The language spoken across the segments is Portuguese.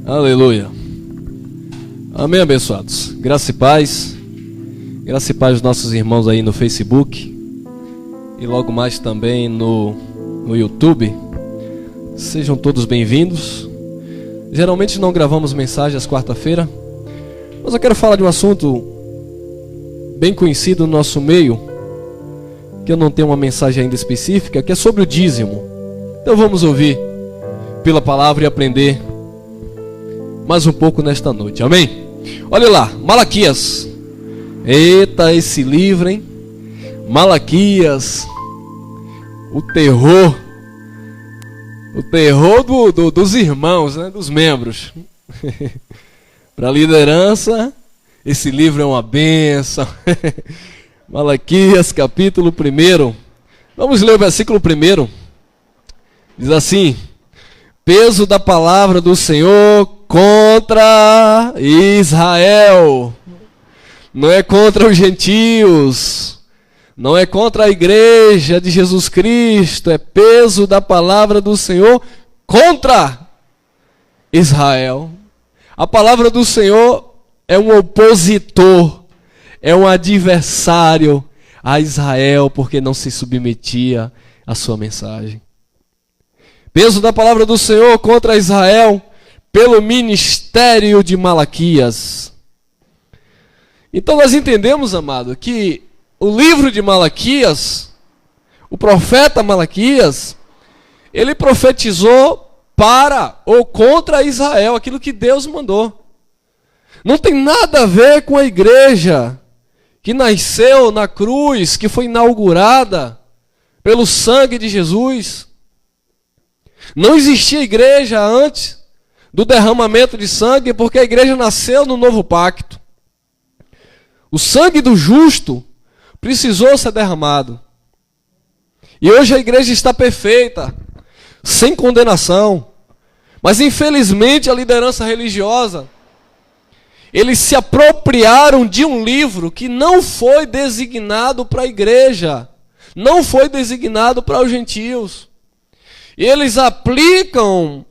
Aleluia. Amém, abençoados. Graça e paz. Graça e paz aos nossos irmãos aí no Facebook. E logo mais também no YouTube. Sejam todos bem-vindos. Geralmente não gravamos mensagem às quarta-feira, mas eu quero falar de um assunto bem conhecido no nosso meio, que eu não tenho uma mensagem ainda específica, que é sobre o dízimo. Então vamos ouvir pela palavra e aprender mais um pouco nesta noite, amém? Olha lá, Malaquias. Eita, esse livro, hein? Malaquias. O terror dos irmãos, né? Dos membros. Para a liderança, esse livro é uma bênção. Malaquias, capítulo 1. Vamos ler o versículo 1. Diz assim: peso da palavra do Senhor contra Israel. Não é contra os gentios, não é contra a igreja de Jesus Cristo, é peso da palavra do Senhor contra Israel. A palavra do Senhor é um opositor, é um adversário a Israel, porque não se submetia à sua mensagem. Peso da palavra do Senhor contra Israel pelo ministério de Malaquias. Então nós entendemos, amado, que o livro de Malaquias, o profeta Malaquias, ele profetizou para ou contra Israel, aquilo que Deus mandou. Não tem nada a ver com a igreja que nasceu na cruz, que foi inaugurada pelo sangue de Jesus. Não existia igreja antes do derramamento de sangue, porque a igreja nasceu no novo pacto. O sangue do justo precisou ser derramado. E hoje a igreja está perfeita, sem condenação. Mas infelizmente a liderança religiosa, eles se apropriaram de um livro que não foi designado para a igreja, não foi designado para os gentios. E eles aplicam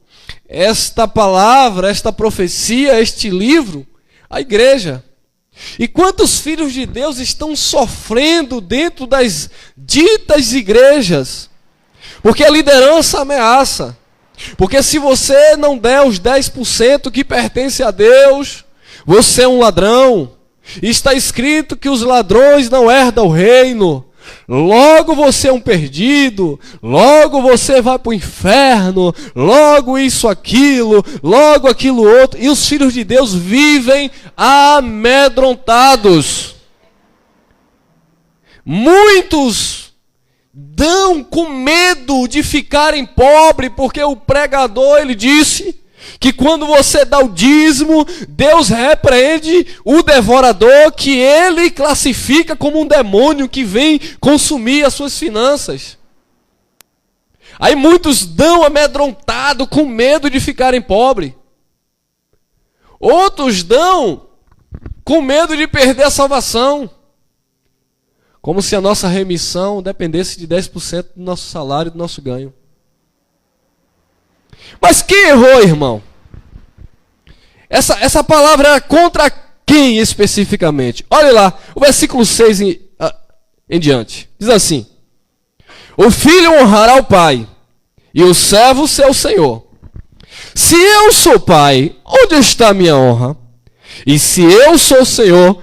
esta palavra, esta profecia, este livro à igreja. E quantos filhos de Deus estão sofrendo dentro das ditas igrejas? Porque a liderança ameaça. Porque se você não der os 10% que pertence a Deus, você é um ladrão. Está escrito que os ladrões não herdam o reino. Logo você é um perdido, logo você vai para o inferno, logo isso, aquilo, logo aquilo outro. E os filhos de Deus vivem amedrontados. Muitos dão com medo de ficarem pobres, porque o pregador, ele disse que quando você dá o dízimo, Deus repreende o devorador, que ele classifica como um demônio que vem consumir as suas finanças. Aí muitos dão amedrontado, com medo de ficarem pobres. Outros dão com medo de perder a salvação. Como se a nossa remissão dependesse de 10% do nosso salário, do nosso ganho. Mas quem errou, irmão? Essa palavra era contra quem especificamente? Olha lá, o versículo 6 em diante. Diz assim: o filho honrará o pai, e o servo seu senhor. Se eu sou pai, onde está a minha honra? E se eu sou senhor,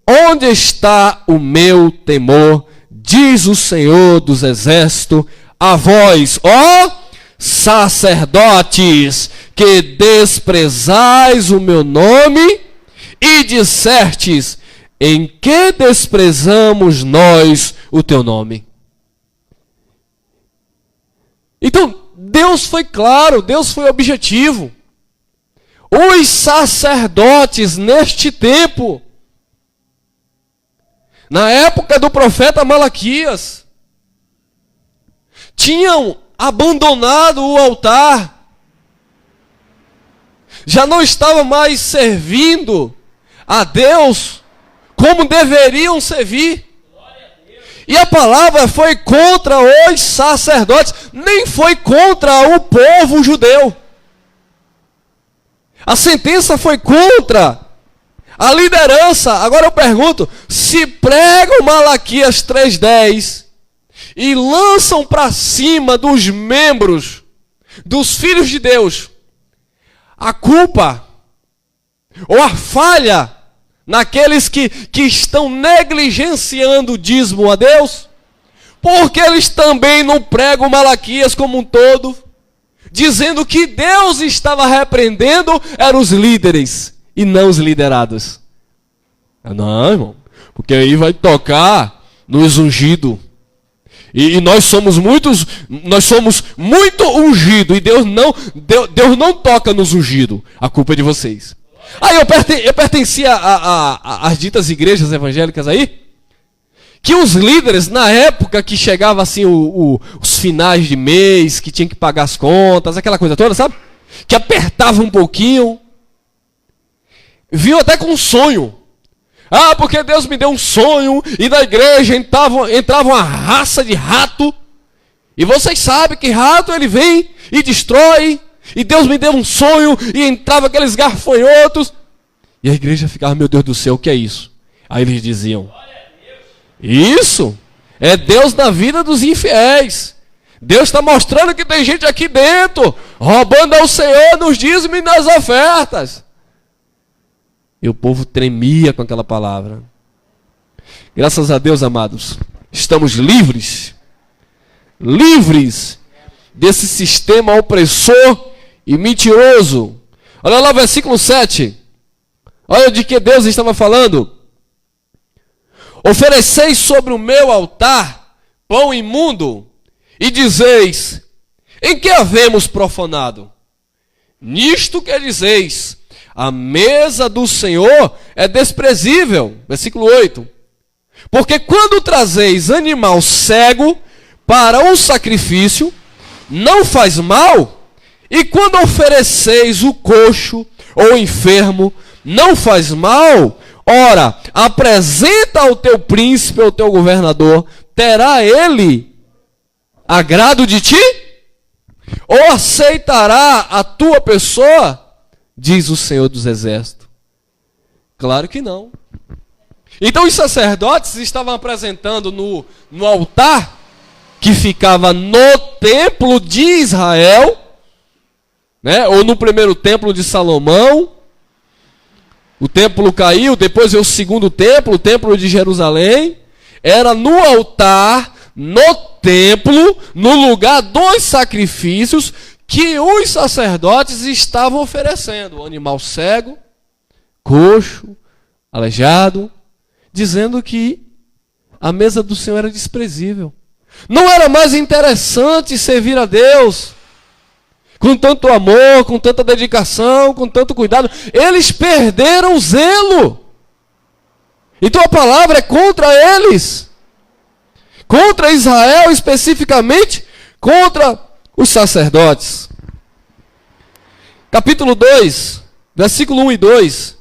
onde está o meu temor? Diz o Senhor dos exércitos a vós, ó sacerdotes, que desprezais o meu nome, e dissertes: em que desprezamos nós o teu nome? Então, Deus foi claro, Deus foi objetivo. Os sacerdotes neste tempo, na época do profeta Malaquias, tinham abandonado o altar, já não estavam mais servindo a Deus como deveriam servir. E a palavra foi contra os sacerdotes, nem foi contra o povo judeu. A sentença foi contra a liderança. Agora eu pergunto, se pregam Malaquias 3:10 e lançam para cima dos membros, dos filhos de Deus, a culpa ou a falha naqueles que estão negligenciando o dízimo a Deus, porque eles também não pregam Malaquias como um todo, dizendo que Deus estava repreendendo eram os líderes e não os liderados. Não, irmão, porque aí vai tocar nos ungidos. E nós somos muito ungidos, e Deus não toca nos ungidos. A culpa é de vocês. Aí eu pertencia às ditas igrejas evangélicas aí, que os líderes, na época que chegava assim os finais de mês, que tinha que pagar as contas, aquela coisa toda, sabe? Que apertava um pouquinho, viu até com um sonho. Ah, porque Deus me deu um sonho, e na igreja entrava uma raça de rato, e vocês sabem que rato ele vem e destrói, e Deus me deu um sonho, e entrava aqueles garfanhotos, e a igreja ficava, meu Deus do céu, o que é isso? Aí eles diziam, isso é Deus na vida dos infiéis. Deus está mostrando que tem gente aqui dentro, roubando ao Senhor nos dízimos e nas ofertas. E o povo tremia com aquela palavra. Graças a Deus, amados, estamos livres desse sistema opressor e mentiroso. Olha lá o versículo 7. Olha de que Deus estava falando. Ofereceis sobre o meu altar pão imundo, e dizeis, em que havemos profanado? Nisto que dizeis, a mesa do Senhor é desprezível. Versículo 8. Porque quando trazeis animal cego para um sacrifício, não faz mal, e quando ofereceis o coxo ou enfermo, não faz mal. Ora, apresenta ao teu príncipe, ao teu governador, terá ele agrado de ti? Ou aceitará a tua pessoa? Diz o Senhor dos Exércitos. Claro que não. Então os sacerdotes estavam apresentando no altar, que ficava no templo de Israel, né? Ou no primeiro templo de Salomão. O templo caiu, depois veio o segundo templo, o templo de Jerusalém. Era no altar, no templo, no lugar dos sacrifícios, que os sacerdotes estavam oferecendo. O animal cego, coxo, aleijado, dizendo que a mesa do Senhor era desprezível. Não era mais interessante servir a Deus com tanto amor, com tanta dedicação, com tanto cuidado. Eles perderam o zelo. Então a palavra é contra eles. Contra Israel especificamente, contra os sacerdotes. Capítulo 2, versículo 1 e 2,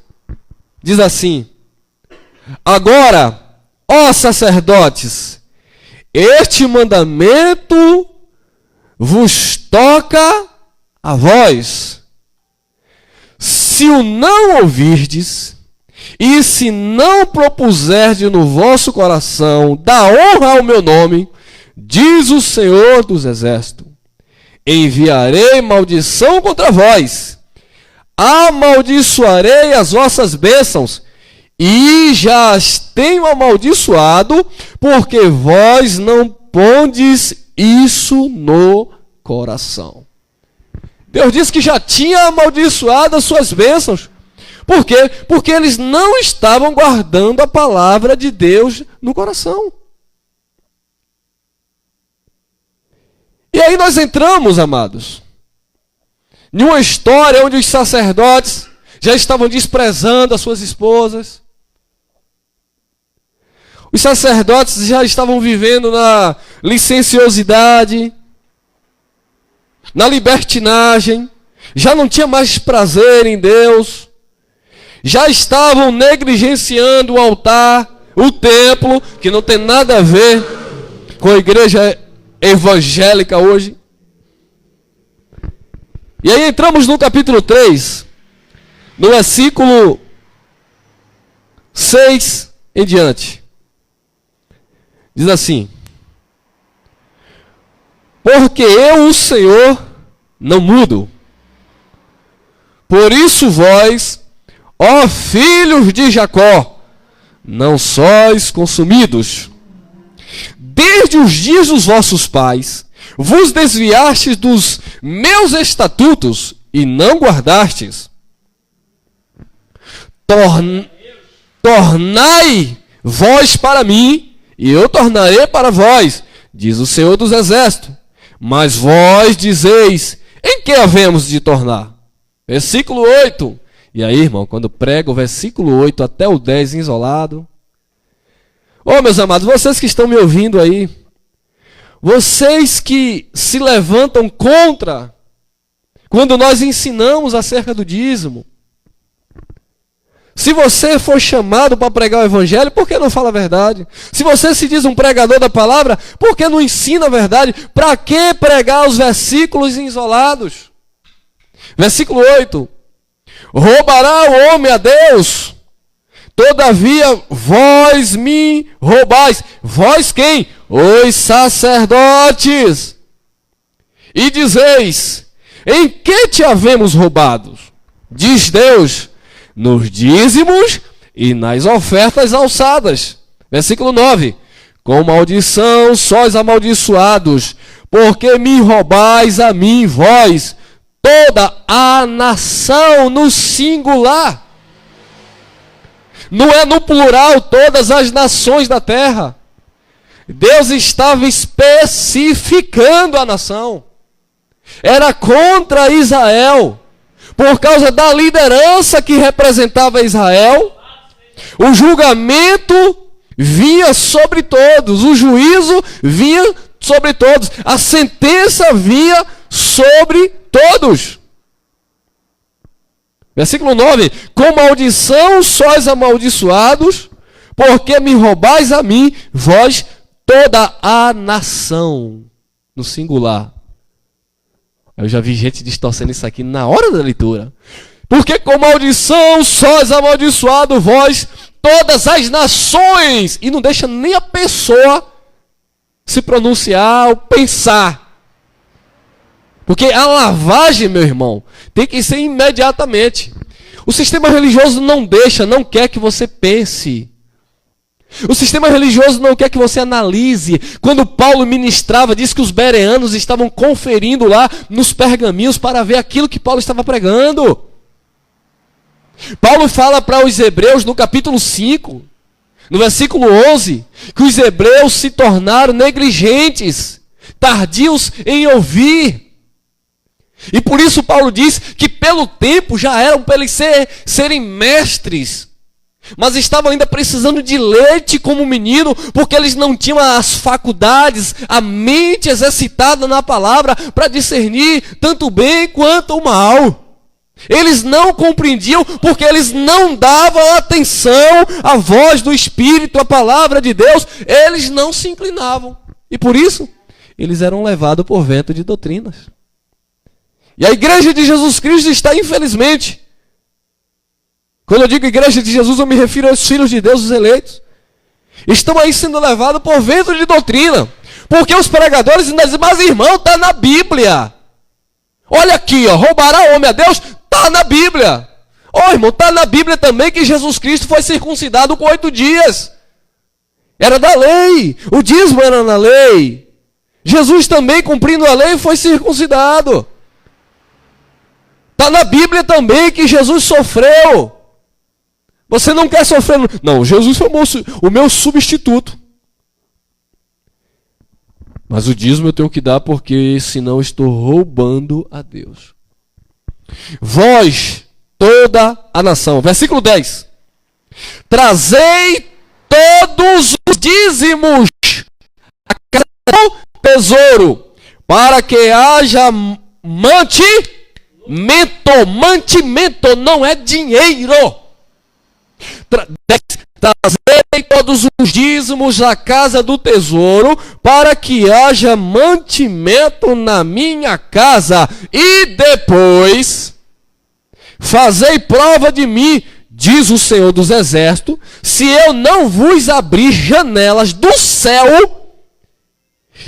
diz assim: agora, ó sacerdotes, este mandamento vos toca a vós. Se o não ouvirdes, e se não propuserdes no vosso coração dar honra ao meu nome, diz o Senhor dos Exércitos, enviarei maldição contra vós, amaldiçoarei as vossas bênçãos, e já as tenho amaldiçoado, porque vós não pondes isso no coração. Deus disse que já tinha amaldiçoado as suas bênçãos. Por quê? Porque eles não estavam guardando a palavra de Deus no coração. E aí nós entramos, amados, em uma história onde os sacerdotes já estavam desprezando as suas esposas. Os sacerdotes já estavam vivendo na licenciosidade, na libertinagem, já não tinha mais prazer em Deus, já estavam negligenciando o altar, o templo, que não tem nada a ver com a igreja evangélica hoje. E aí entramos no capítulo 3, No versículo 6 em diante, diz assim: porque eu, o Senhor, não mudo. Por isso vós, ó filhos de Jacó, não sois consumidos. Desde os dias dos vossos pais, vos desviastes dos meus estatutos e não guardastes. Tornai vós para mim, e eu tornarei para vós, diz o Senhor dos Exércitos. Mas vós dizeis, em que havemos de tornar? Versículo 8. E aí, irmão, quando prega o versículo 8 até o 10 isolado. Meus amados, vocês que estão me ouvindo aí, vocês que se levantam contra, quando nós ensinamos acerca do dízimo, se você for chamado para pregar o evangelho, por que não fala a verdade? Se você se diz um pregador da palavra, por que não ensina a verdade? Para que pregar os versículos isolados? Versículo 8. Roubará o homem a Deus? Todavia vós me roubais. Vós quem? Os sacerdotes. E dizeis, em que te havemos roubado? Diz Deus, nos dízimos e nas ofertas alçadas. Versículo 9. Com maldição sois amaldiçoados, porque me roubais a mim, vós, toda a nação, no singular. Não é no plural, todas as nações da terra. Deus estava especificando a nação. Era contra Israel. Por causa da liderança que representava Israel, o julgamento vinha sobre todos, o juízo vinha sobre todos, a sentença vinha sobre todos. Versículo 9: com maldição sois amaldiçoados, porque me roubais a mim, vós, toda a nação, no singular. Eu já vi gente distorcendo isso aqui na hora da leitura. Porque com maldição sois amaldiçoado vós, todas as nações. E não deixa nem a pessoa se pronunciar ou pensar. Porque a lavagem, meu irmão, tem que ser imediatamente. O sistema religioso não deixa, não quer que você pense. O sistema religioso não quer que você analise. Quando Paulo ministrava, diz que os bereanos estavam conferindo lá nos pergaminhos para ver aquilo que Paulo estava pregando. Paulo fala para os hebreus no capítulo 5, no versículo 11, que os hebreus se tornaram negligentes, tardios em ouvir. E por isso Paulo diz que pelo tempo já eram para eles serem mestres, mas estavam ainda precisando de leite como menino, porque eles não tinham as faculdades, a mente exercitada na palavra para discernir tanto o bem quanto o mal. Eles não compreendiam porque eles não davam atenção à voz do Espírito, à palavra de Deus. Eles não se inclinavam. E por isso, eles eram levados por vento de doutrinas. E a igreja de Jesus Cristo está, infelizmente, quando eu digo igreja de Jesus, eu me refiro aos filhos de Deus, os eleitos. Estão aí sendo levados por vento de doutrina. Porque os pregadores dizem, mas irmão, está na Bíblia. Olha aqui, ó, roubará o homem a Deus, está na Bíblia. Irmão, está na Bíblia também que Jesus Cristo foi circuncidado com 8 dias. Era da lei, o dízimo era na lei. Jesus também, cumprindo a lei, foi circuncidado. Está na Bíblia também que Jesus sofreu. Você não quer sofrer? Não, Jesus foi o meu substituto. Mas o dízimo eu tenho que dar porque senão eu estou roubando a Deus. Vós, toda a nação. Versículo 10. Trazei todos os dízimos a casa do tesouro, para que haja mantimento. Mantimento não é dinheiro. Trazei todos os dízimos à casa do tesouro, para que haja mantimento na minha casa. E depois Fazei prova de mim, diz o Senhor dos Exércitos, se eu não vos abrir janelas do céu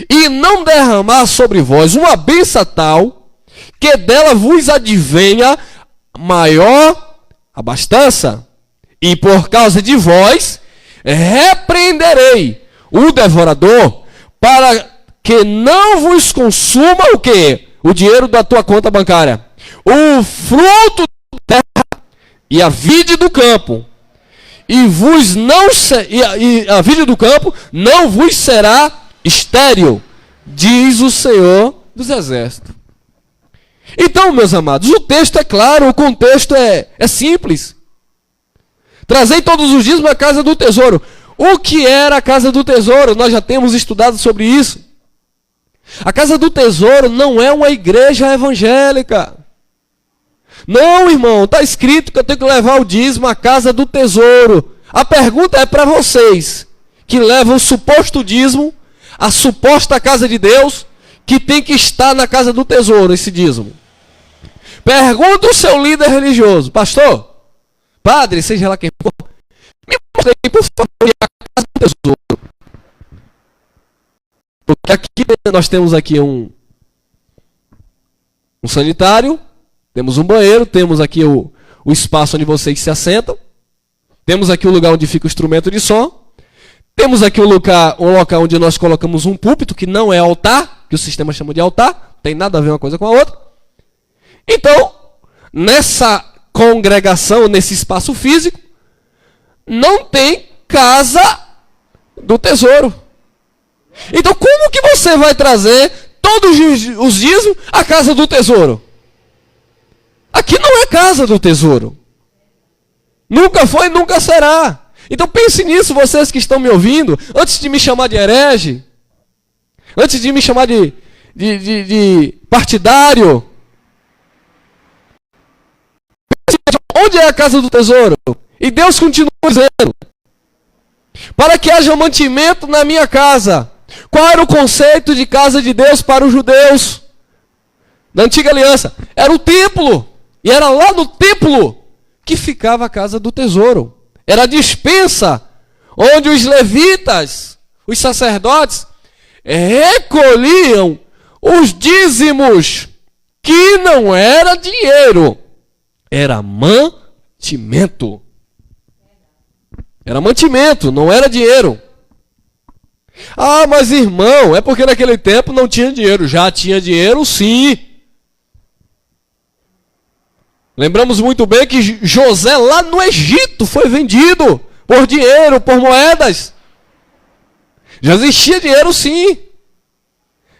e não derramar sobre vós uma bênção tal, que dela vos advenha maior abastança. E por causa de vós, repreenderei o devorador, para que não vos consuma o quê? O dinheiro da tua conta bancária. O fruto da terra e a vide do campo. E a vide do campo não vos será estéril, diz o Senhor dos Exércitos. Então, meus amados, o texto é claro, o contexto é simples. Trazei todos os dias à casa do tesouro. O que era a casa do tesouro? Nós já temos estudado sobre isso. A casa do tesouro não é uma igreja evangélica. Não, irmão, está escrito que eu tenho que levar o dízimo à casa do tesouro. A pergunta é para vocês, que levam o suposto dízimo, a suposta casa de Deus, que tem que estar na casa do tesouro, esse dízimo. Pergunta o seu líder religioso, pastor, padre, seja lá quem for, me mostrei, por favor, a casa do tesouro. Porque aqui nós temos aqui um sanitário, temos um banheiro, temos aqui o espaço onde vocês se assentam, temos aqui o lugar onde fica o instrumento de som, temos aqui um local onde nós colocamos um púlpito, que não é altar, que o sistema chama de altar, tem nada a ver uma coisa com a outra. Então, nessa congregação, nesse espaço físico, não tem casa do tesouro. Então, como que você vai trazer todos os dízimos à casa do tesouro? Aqui não é casa do tesouro. Nunca foi, nunca será. Então pense nisso, vocês que estão me ouvindo, antes de me chamar de herege, antes de me chamar de partidário. Onde é a casa do tesouro? E Deus continua dizendo, para que haja mantimento na minha casa. Qual era o conceito de casa de Deus para os judeus? Na antiga aliança, era o templo. E era lá no templo que ficava a casa do tesouro. Era a despensa, onde os levitas, os sacerdotes, recolhiam os dízimos, que não era dinheiro, era mantimento. Era mantimento, não era dinheiro. Ah, mas irmão, é porque naquele tempo não tinha dinheiro. Já tinha dinheiro, sim. Lembramos muito bem que José lá no Egito foi vendido por dinheiro, por moedas. Já existia dinheiro, sim.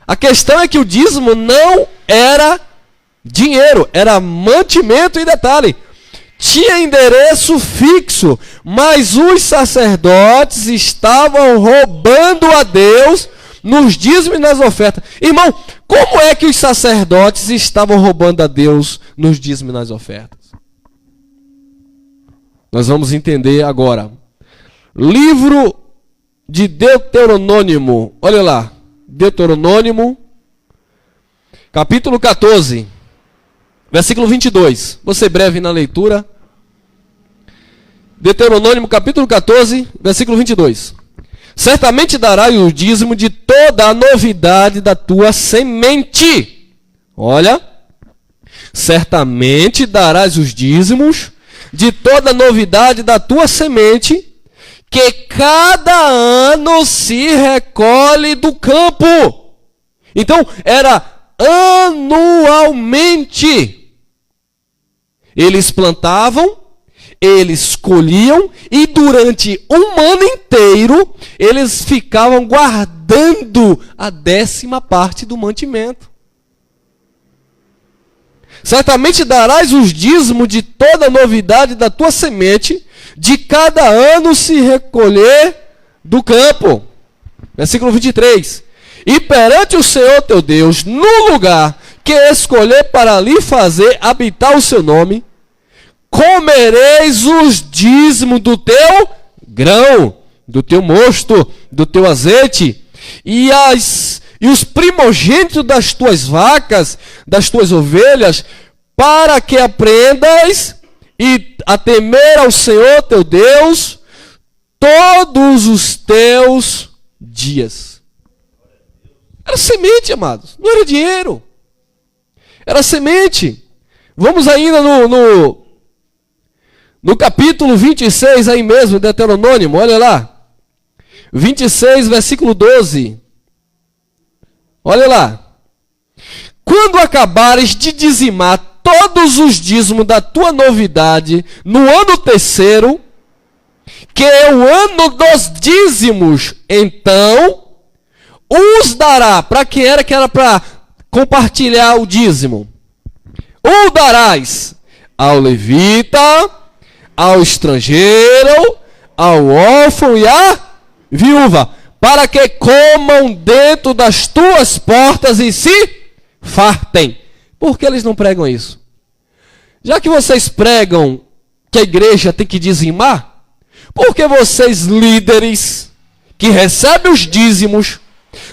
A questão é que o dízimo não era dinheiro, era mantimento. E detalhe, tinha endereço fixo, mas os sacerdotes estavam roubando a Deus nos dízimos e nas ofertas. Irmão, como é que os sacerdotes estavam roubando a Deus nos dízimos e nas ofertas? Nós vamos entender agora. Livro de Deuteronômio. Olha lá. Deuteronômio, capítulo 14, versículo 22. Vou ser breve na leitura. Deuteronômio, capítulo 14, versículo 22. Certamente darás o dízimo de toda a novidade da tua semente. Olha. Certamente darás os dízimos de toda a novidade da tua semente, que cada ano se recolhe do campo. Então, era anualmente. Eles plantavam, eles colhiam, e durante um ano inteiro, eles ficavam guardando a 10ª parte do mantimento. Certamente darás os dízimos de toda a novidade da tua semente, de cada ano se recolher do campo. Versículo 23. E perante o Senhor teu Deus, no lugar que escolher para ali fazer habitar o seu nome, comereis os dízimos do teu grão, do teu mosto, do teu azeite, e os primogênitos das tuas vacas, das tuas ovelhas, para que aprendas e a temer ao Senhor teu Deus todos os teus dias. Era semente, amados, não era dinheiro. Era semente. Vamos ainda no capítulo 26, aí mesmo, Deuteronômio, olha lá. 26, versículo 12. Olha lá. Quando acabares de dizimar todos os dízimos da tua novidade no ano terceiro, que é o ano dos dízimos, então os dará. Para quem era? Que era para compartilhar o dízimo. O darás ao levita, ao estrangeiro, ao órfão e à viúva, para que comam dentro das tuas portas e se fartem. Por que eles não pregam isso? Já que vocês pregam que a igreja tem que dizimar, por que vocês, líderes, que recebem os dízimos,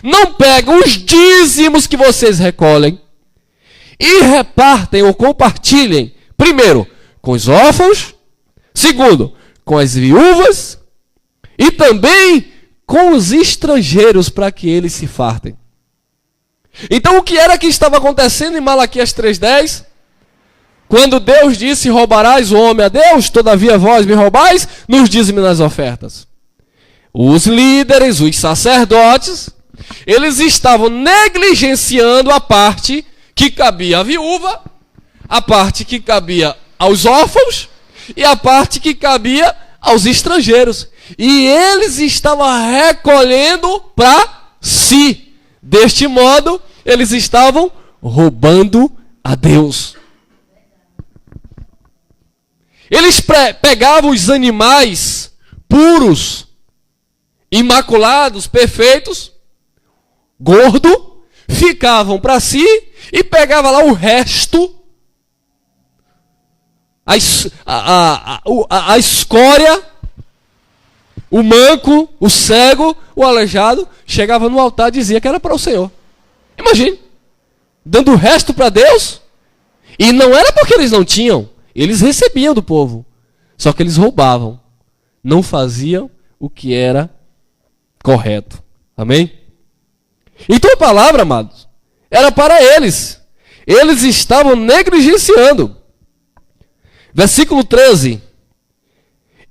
não pegam os dízimos que vocês recolhem e repartem ou compartilhem, primeiro, com os órfãos, segundo, com as viúvas e também com os estrangeiros, para que eles se fartem? Então, o que era que estava acontecendo em Malaquias 3:10? Quando Deus disse, roubarás o homem a Deus, todavia vós me roubais nos dízimos e nas ofertas. Os líderes, os sacerdotes, eles estavam negligenciando a parte que cabia à viúva, a parte que cabia aos órfãos e a parte que cabia aos estrangeiros. E eles estavam recolhendo para si. Deste modo, eles estavam roubando a Deus. Eles pegavam os animais puros, imaculados, perfeitos, gordo, ficavam para si e pegavam lá o resto, a escória, o manco, o cego, o aleijado, chegava no altar e dizia que era para o Senhor. Imagine, dando o resto para Deus, e não era porque eles não tinham, eles recebiam do povo, só que eles roubavam, não faziam o que era correto. Amém? Então a palavra, amados, era para eles. Eles estavam negligenciando. Versículo 13.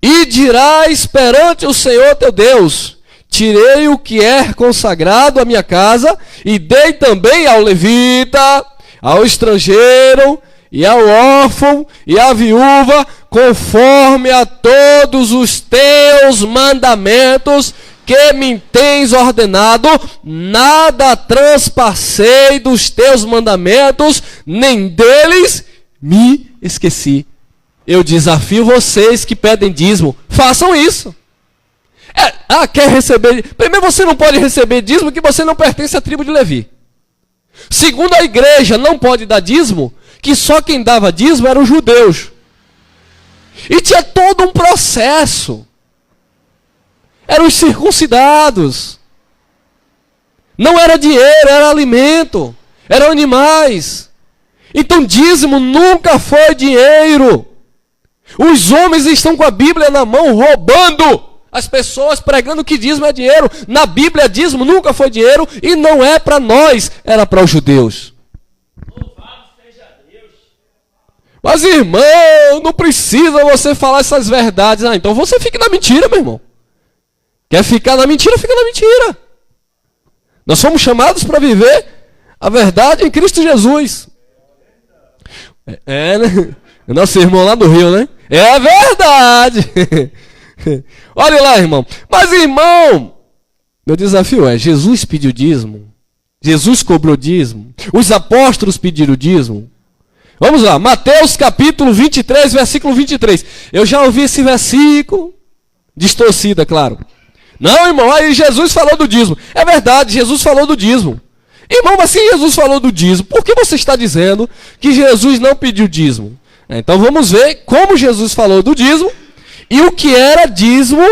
E dirás perante o Senhor teu Deus, tirei o que é consagrado à minha casa, e dei também ao levita, ao estrangeiro, e ao órfão, e à viúva, conforme a todos os teus mandamentos, que me tens ordenado, nada transpassei dos teus mandamentos, nem deles me esqueci. Eu desafio vocês que pedem dízimo, façam isso. Quer receber? Primeiro, você não pode receber dízimo que você não pertence à tribo de Levi. Segundo, a igreja não pode dar dízimo, que só quem dava dízimo eram os judeus. E tinha todo um processo. Eram os circuncidados. Não era dinheiro, era alimento. Eram animais. Então dízimo nunca foi dinheiro. Os homens estão com a Bíblia na mão, roubando as pessoas, pregando que dízimo é dinheiro. Na Bíblia, dízimo nunca foi dinheiro e não é para nós, era para os judeus. Mas, irmão, não precisa você falar essas verdades. Então você fica na mentira, meu irmão. Quer ficar na mentira, fica na mentira. Nós fomos chamados para viver a verdade em Cristo Jesus. Né? Nosso irmão lá do Rio, né? É verdade. Olha lá, irmão. Mas, irmão, meu desafio é, Jesus pediu dízimo. Jesus cobrou dízimo. Os apóstolos pediram dízimo. Vamos lá, Mateus capítulo 23, versículo 23. Eu já ouvi esse versículo, distorcida, claro. Não, irmão, aí Jesus falou do dízimo. É verdade, Jesus falou do dízimo. Irmão, mas se Jesus falou do dízimo, por que você está dizendo que Jesus não pediu dízimo? Então vamos ver como Jesus falou do dízimo e o que era dízimo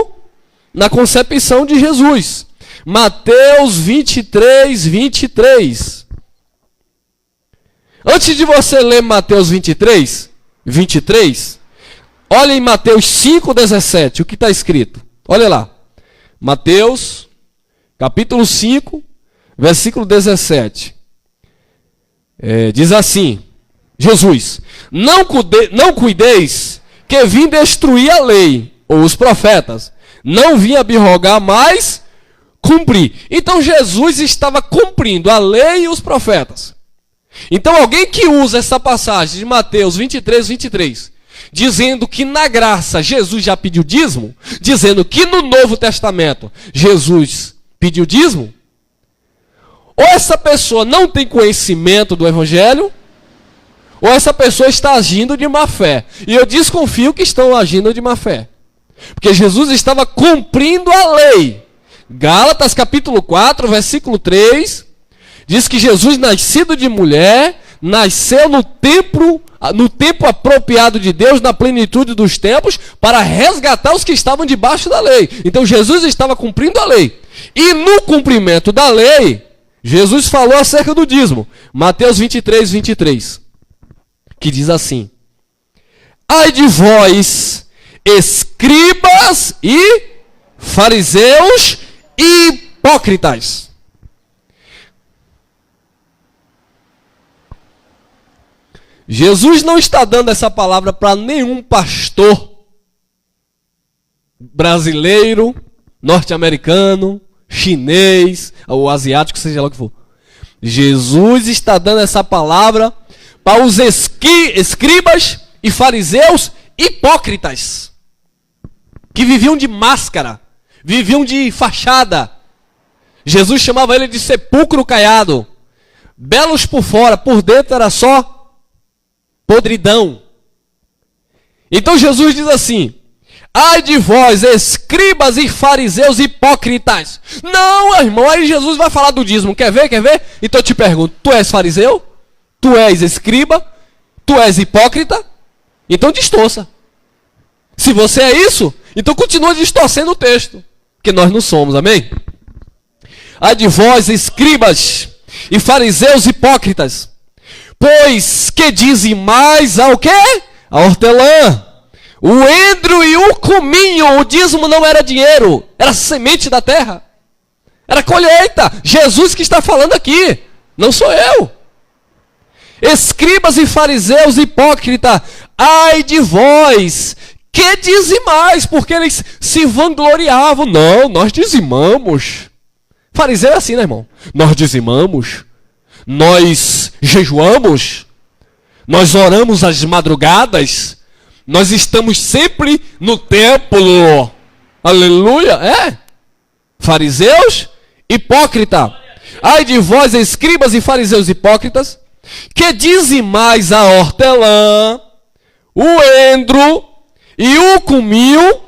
na concepção de Jesus. Mateus 23, 23. Antes de você ler Mateus 23, olha em Mateus 5,17, o que está escrito. Olha lá. Mateus, capítulo 5, versículo 17. Diz assim, Jesus, não cuideis que vim destruir a lei, ou os profetas. Não vim abrogar, mas cumprir. Então Jesus estava cumprindo a lei e os profetas. Então alguém que usa essa passagem de Mateus 23, dizendo que na graça Jesus já pediu dízimo, dizendo que no Novo Testamento Jesus pediu dízimo, ou essa pessoa não tem conhecimento do Evangelho, ou essa pessoa está agindo de má fé. E eu desconfio que estão agindo de má fé. Porque Jesus estava cumprindo a lei. Gálatas capítulo 4, versículo 3, diz que Jesus, nascido de mulher, nasceu no tempo apropriado de Deus, na plenitude dos tempos, para resgatar os que estavam debaixo da lei. Então Jesus estava cumprindo a lei. E no cumprimento da lei, Jesus falou acerca do dízimo. Mateus 23, que diz assim: ai de vós, escribas e fariseus hipócritas. Jesus não está dando essa palavra para nenhum pastor brasileiro, norte-americano, chinês, ou asiático, seja lá o que for. Jesus está dando essa palavra para os escribas e fariseus hipócritas, que viviam de máscara, viviam de fachada. Jesus chamava ele de sepulcro caiado, belos por fora, por dentro era só podridão. Então Jesus diz assim: ai de vós, escribas e fariseus hipócritas. Não, irmão, aí Jesus vai falar do dízimo. Quer ver? Então eu te pergunto, tu és fariseu? Tu és escriba? Tu és hipócrita? Então distorça. Se você é isso, então continua distorcendo o texto, que nós não somos, amém? Ai de vós, escribas e fariseus hipócritas, pois que dizimais ao quê? A hortelã, o endro e o cominho. O dízimo não era dinheiro, era semente da terra, era colheita. Jesus que está falando aqui, não sou eu. Escribas e fariseus hipócritas, ai de vós, que dizimais, porque eles se vangloriavam. Não, nós dizimamos. Fariseu é assim, né, irmão? Nós dizimamos, nós jejuamos, nós oramos às madrugadas, nós estamos sempre no templo. Aleluia, é? Fariseus, hipócrita. Ai de vós, escribas e fariseus hipócritas, que dizimais a hortelã, o endro e o cominho,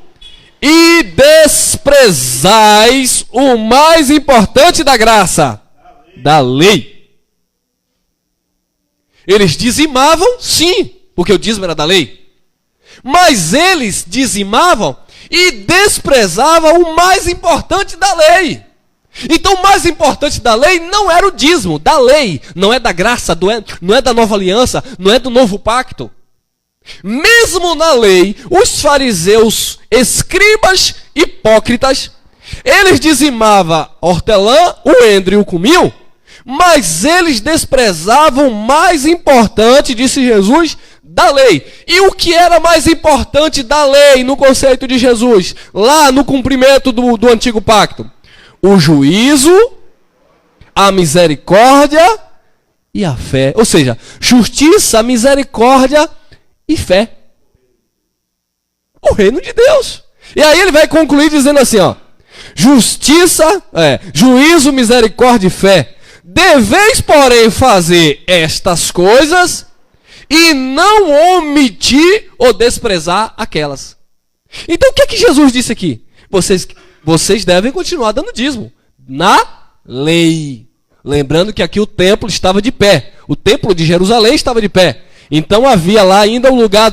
e desprezais o mais importante da graça, da lei. Eles dizimavam, sim, porque o dízimo era da lei. Mas eles dizimavam e desprezavam o mais importante da lei. Então o mais importante da lei não era o dízimo, da lei. Não é da graça, não é da nova aliança, não é do novo pacto. Mesmo na lei, os fariseus, escribas, hipócritas, eles dizimavam hortelã, o endro e o cominho, mas eles desprezavam o mais importante, disse Jesus, da lei. E o que era mais importante da lei no conceito de Jesus, lá no cumprimento do antigo pacto? O juízo, a misericórdia e a fé. Ou seja, justiça, misericórdia e fé. O reino de Deus. E aí ele vai concluir dizendo assim, ó: justiça, juízo, misericórdia e fé. Deveis, porém, fazer estas coisas e não omitir ou desprezar aquelas. Então o que é que Jesus disse aqui? Vocês devem continuar dando dízimo na lei. Lembrando que aqui o templo estava de pé. O templo de Jerusalém estava de pé. Então havia lá ainda um lugar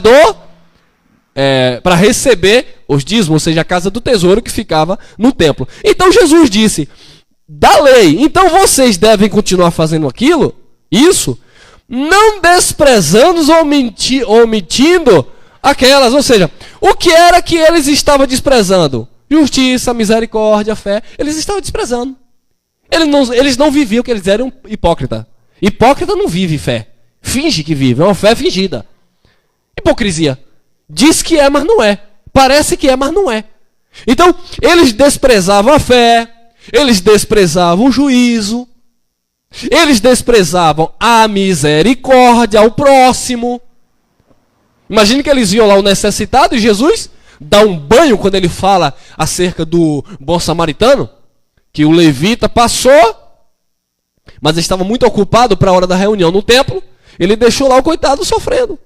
para receber os dízimos, ou seja, a casa do tesouro que ficava no templo. Então Jesus disse, da lei, então vocês devem continuar fazendo isso, não desprezando ou omitindo aquelas. Ou seja, o que era que eles estavam desprezando? Justiça, misericórdia, fé. Eles estavam desprezando. Eles não viviam o que eles eram hipócrita. Hipócrita não vive fé. Finge que vive, é uma fé fingida. Hipocrisia. Diz que é, mas não é. Parece que é, mas não é. Então, eles desprezavam a fé, eles desprezavam o juízo, eles desprezavam a misericórdia ao próximo. Imagine que eles iam lá o necessitado e Jesus dá um banho quando ele fala acerca do bom samaritano, que o levita passou, mas estava muito ocupado para a hora da reunião no templo, ele deixou lá o coitado sofrendo.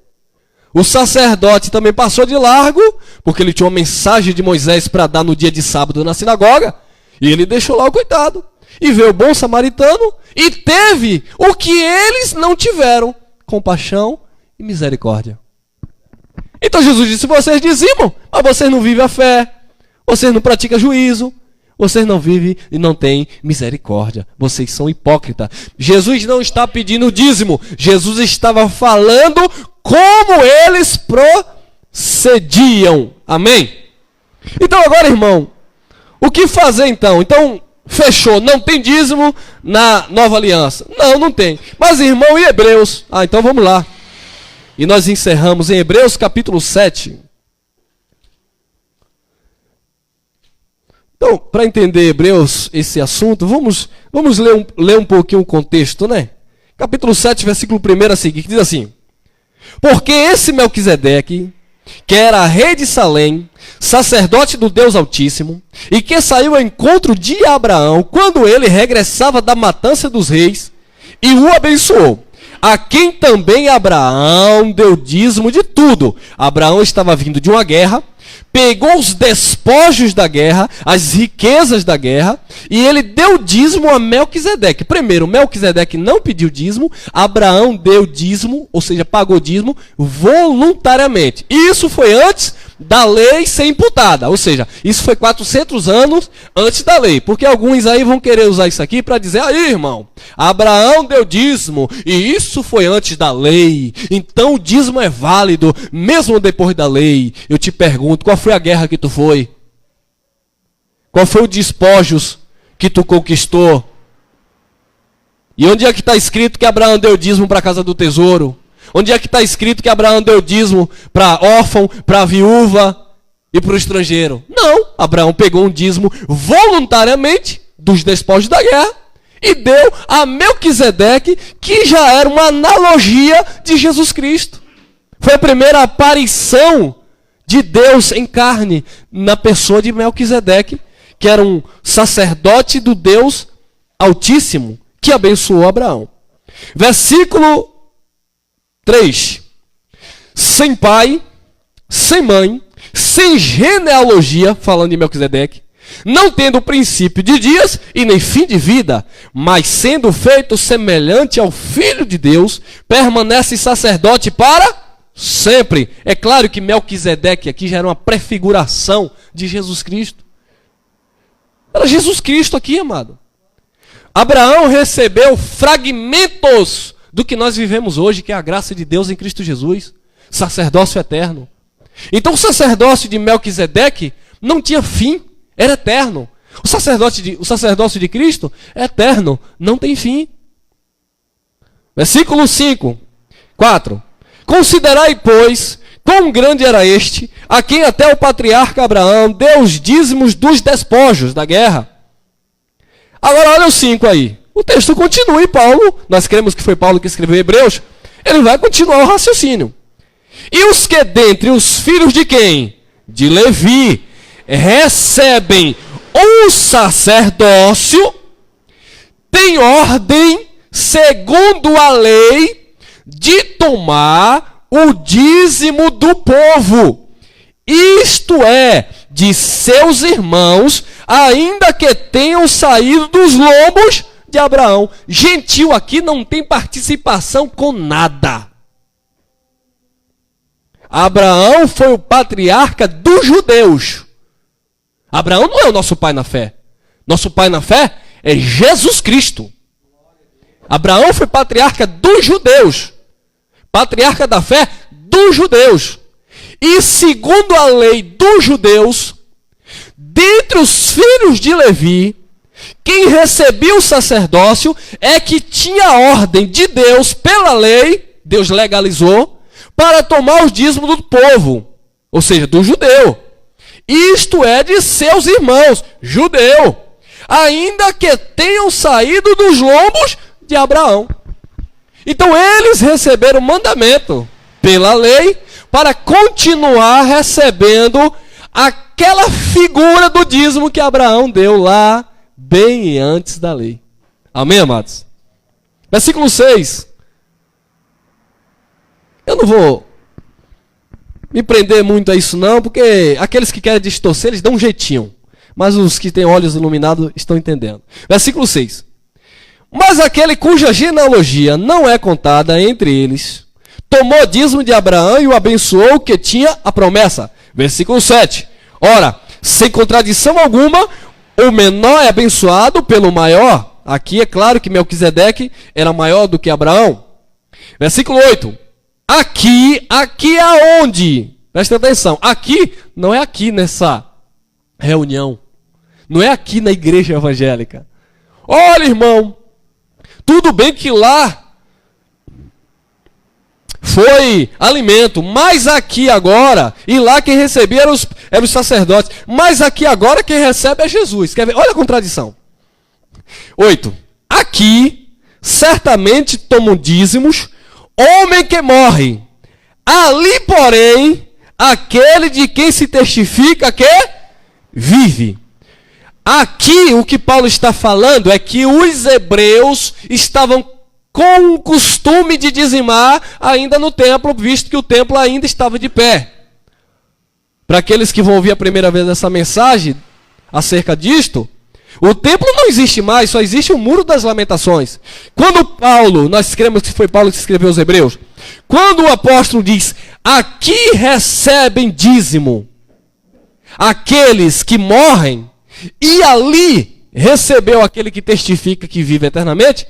O sacerdote também passou de largo, porque ele tinha uma mensagem de Moisés para dar no dia de sábado na sinagoga, e ele deixou lá o coitado. E veio o bom samaritano e teve o que eles não tiveram: compaixão e misericórdia. Então Jesus disse: vocês dizimam, mas vocês não vivem a fé, vocês não praticam juízo, vocês não vivem e não têm misericórdia. Vocês são hipócritas. Jesus não está pedindo dízimo. Jesus estava falando como eles procediam. Amém? Então agora, irmão, o que fazer então? Então, fechou. Não tem dízimo na nova aliança. Não tem. Mas, irmão, e Hebreus? Então vamos lá. E nós encerramos em Hebreus capítulo 7. Então, para entender Hebreus, esse assunto, vamos ler um pouquinho o contexto, né? Capítulo 7, versículo 1 a seguir, que diz assim: porque esse Melquisedeque, que era rei de Salém, sacerdote do Deus Altíssimo, e que saiu ao encontro de Abraão, quando ele regressava da matança dos reis, e o abençoou, a quem também Abraão deu dízimo de tudo. Abraão estava vindo de uma guerra, pegou os despojos da guerra, as riquezas da guerra, e ele deu dízimo a Melquisedeque. Primeiro, Melquisedeque não pediu dízimo, Abraão deu dízimo, ou seja, pagou dízimo voluntariamente. E isso foi antes da lei ser imputada, ou seja, isso foi 400 anos antes da lei, porque alguns aí vão querer usar isso aqui para dizer: aí, irmão, Abraão deu dízimo, e isso foi antes da lei, então o dízimo é válido, mesmo depois da lei. Eu te pergunto, qual foi a guerra que tu foi? Qual foi o despojos que tu conquistou? E onde é que está escrito que Abraão deu dízimo para a casa do tesouro? Onde é que está escrito que Abraão deu dízimo para órfão, para viúva e para o estrangeiro? Não, Abraão pegou um dízimo voluntariamente dos despojos da guerra e deu a Melquisedeque, que já era uma analogia de Jesus Cristo. Foi a primeira aparição de Deus em carne na pessoa de Melquisedeque, que era um sacerdote do Deus Altíssimo, que abençoou Abraão. Versículo 3. Sem pai, sem mãe, sem genealogia, falando de Melquisedeque, não tendo princípio de dias e nem fim de vida, mas sendo feito semelhante ao Filho de Deus, permanece sacerdote para sempre. É claro que Melquisedeque aqui já era uma prefiguração de Jesus Cristo. Era Jesus Cristo aqui, amado. Abraão recebeu fragmentos do que nós vivemos hoje, que é a graça de Deus em Cristo Jesus, sacerdócio eterno. Então o sacerdócio de Melquisedeque não tinha fim, era eterno. O sacerdócio de Cristo é eterno, não tem fim. Versículo 4. Considerai, pois, quão grande era este, a quem até o patriarca Abraão deu os dízimos dos despojos da guerra. Agora olha o 5 aí. O texto continua e Paulo, nós cremos que foi Paulo que escreveu Hebreus, ele vai continuar o raciocínio. E os que dentre os filhos de quem? De Levi, recebem o sacerdócio, têm ordem, segundo a lei, de tomar o dízimo do povo, isto é, de seus irmãos, ainda que tenham saído dos lombos de Abraão. Gentil aqui não tem participação com nada. Abraão foi o patriarca dos judeus. Abraão não é o nosso pai na fé. Nosso pai na fé é Jesus Cristo. Abraão foi patriarca dos judeus. patriarca da fé dos judeus. E segundo a lei dos judeus, dentre os filhos de Levi, quem recebia o sacerdócio é que tinha a ordem de Deus pela lei, Deus legalizou, para tomar os dízimos do povo, ou seja, do judeu. Isto é de seus irmãos, judeu, ainda que tenham saído dos lombos de Abraão. Então eles receberam o mandamento pela lei para continuar recebendo aquela figura do dízimo que Abraão deu lá bem antes da lei. Amém, amados? Versículo 6. Eu não vou me prender muito a isso não, porque aqueles que querem distorcer, eles dão um jeitinho. Mas os que têm olhos iluminados estão entendendo. Versículo 6. Mas aquele cuja genealogia não é contada entre eles, tomou dízimo de Abraão e o abençoou, que tinha a promessa. Versículo 7. Ora, sem contradição alguma, o menor é abençoado pelo maior. Aqui é claro que Melquisedeque era maior do que Abraão. Versículo 8. Aqui aonde? Presta atenção. Aqui não é aqui nessa reunião. Não é aqui na igreja evangélica. Olha, irmão, tudo bem que lá foi alimento, mas aqui agora, e lá quem recebia eram os sacerdotes, mas aqui agora quem recebe é Jesus. Quer ver? Olha a contradição. 8. Aqui, certamente tomam dízimos, homem que morre. Ali, porém, aquele de quem se testifica que vive. Aqui, o que Paulo está falando é que os hebreus estavam com o costume de dizimar ainda no templo, visto que o templo ainda estava de pé. Para aqueles que vão ouvir a primeira vez essa mensagem acerca disto, o templo não existe mais, só existe o muro das lamentações. Quando Paulo, nós cremos que foi Paulo que escreveu os hebreus, quando o apóstolo diz, aqui recebem dízimo aqueles que morrem, e ali recebeu aquele que testifica que vive eternamente,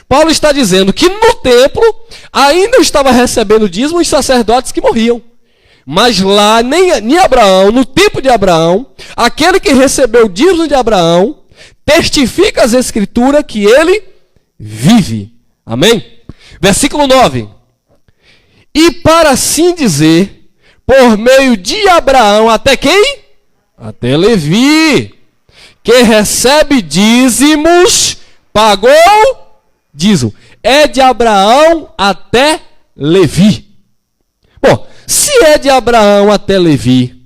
Paulo está dizendo que no templo ainda estava recebendo dízimo os sacerdotes que morriam. Mas lá, nem Abraão, no tempo de Abraão, aquele que recebeu o dízimo de Abraão, testifica as escrituras que ele vive. Amém? Versículo 9. E para assim dizer, por meio de Abraão, até quem? Até Levi, que recebe dízimos, pagou dízimo. É de Abraão até Levi. Bom, se é de Abraão até Levi,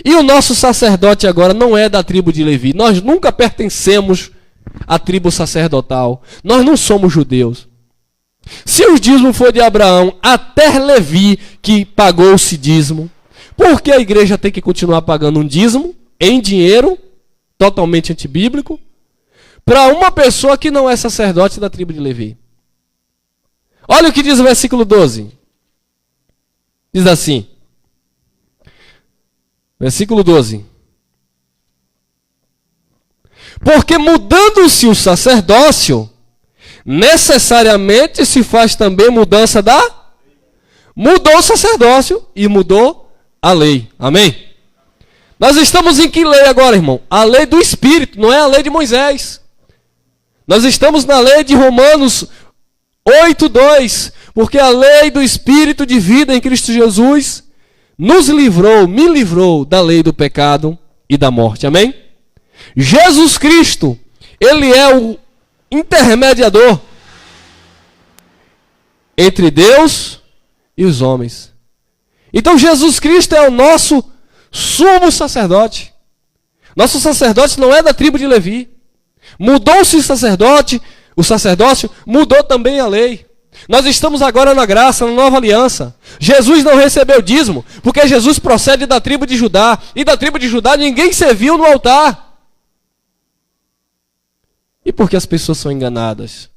e o nosso sacerdote agora não é da tribo de Levi, nós nunca pertencemos à tribo sacerdotal, nós não somos judeus. Se o dízimo for de Abraão até Levi, que pagou-se dízimo, por que a igreja tem que continuar pagando um dízimo em dinheiro, totalmente antibíblico, para uma pessoa que não é sacerdote da tribo de Levi? Olha o que diz o versículo 12. Diz assim, versículo 12. Porque mudando-se o sacerdócio, necessariamente se faz também mudança da... Mudou o sacerdócio e mudou a lei. Amém? Nós estamos em que lei agora, irmão? A lei do Espírito, não é a lei de Moisés. Nós estamos na lei de Romanos 8:2, porque a lei do Espírito de vida em Cristo Jesus nos livrou, me livrou da lei do pecado e da morte. Amém? Jesus Cristo, ele é o intermediador entre Deus e os homens. Então Jesus Cristo é o nosso sumo sacerdote. Nosso sacerdote não é da tribo de Levi. Mudou-se o sacerdócio mudou também a lei. Nós estamos agora na graça, na nova aliança. Jesus não recebeu dízimo, porque Jesus procede da tribo de Judá. E da tribo de Judá ninguém serviu no altar. E por que as pessoas são enganadas?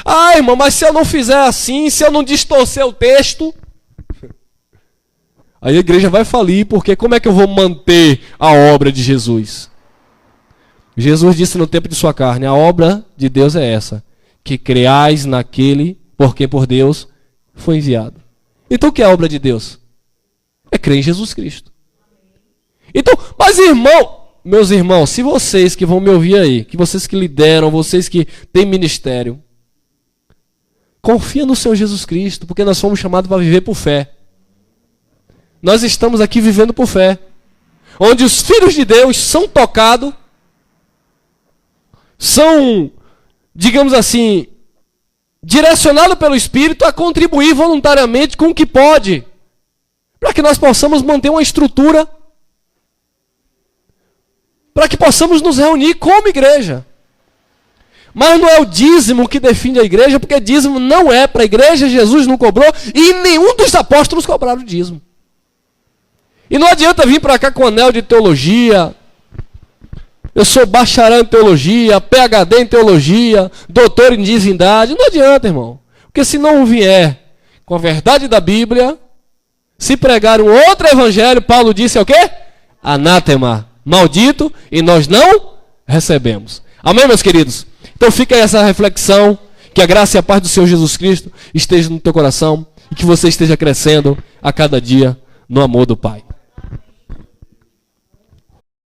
Ah, irmão, mas se eu não fizer assim, se eu não distorcer o texto, aí a igreja vai falir, porque como é que eu vou manter a obra de Jesus? Jesus disse no tempo de sua carne, a obra de Deus é essa, que creais naquele por quem por Deus foi enviado. Então o que é a obra de Deus? É crer em Jesus Cristo. Então, mas meus irmãos, se vocês que vão me ouvir aí, que vocês que lideram, vocês que têm ministério, confia no Senhor Jesus Cristo, porque nós fomos chamados para viver por fé. Nós estamos aqui vivendo por fé. Onde os filhos de Deus são tocados, são, digamos assim, direcionados pelo Espírito a contribuir voluntariamente com o que pode, para que nós possamos manter uma estrutura, para que possamos nos reunir como igreja. Mas não é o dízimo que define a igreja, porque dízimo não é para a igreja, Jesus não cobrou, e nenhum dos apóstolos cobraram dízimo. E não adianta vir para cá com anel de teologia, eu sou bacharel em teologia, PhD em teologia, doutor em divindade. Não adianta, irmão. Porque se não vier com a verdade da Bíblia, se pregar um outro evangelho, Paulo disse é o quê? Anátema, maldito, e nós não recebemos. Amém, meus queridos? Então fica aí essa reflexão, que a graça e a paz do Senhor Jesus Cristo esteja no teu coração e que você esteja crescendo a cada dia no amor do Pai.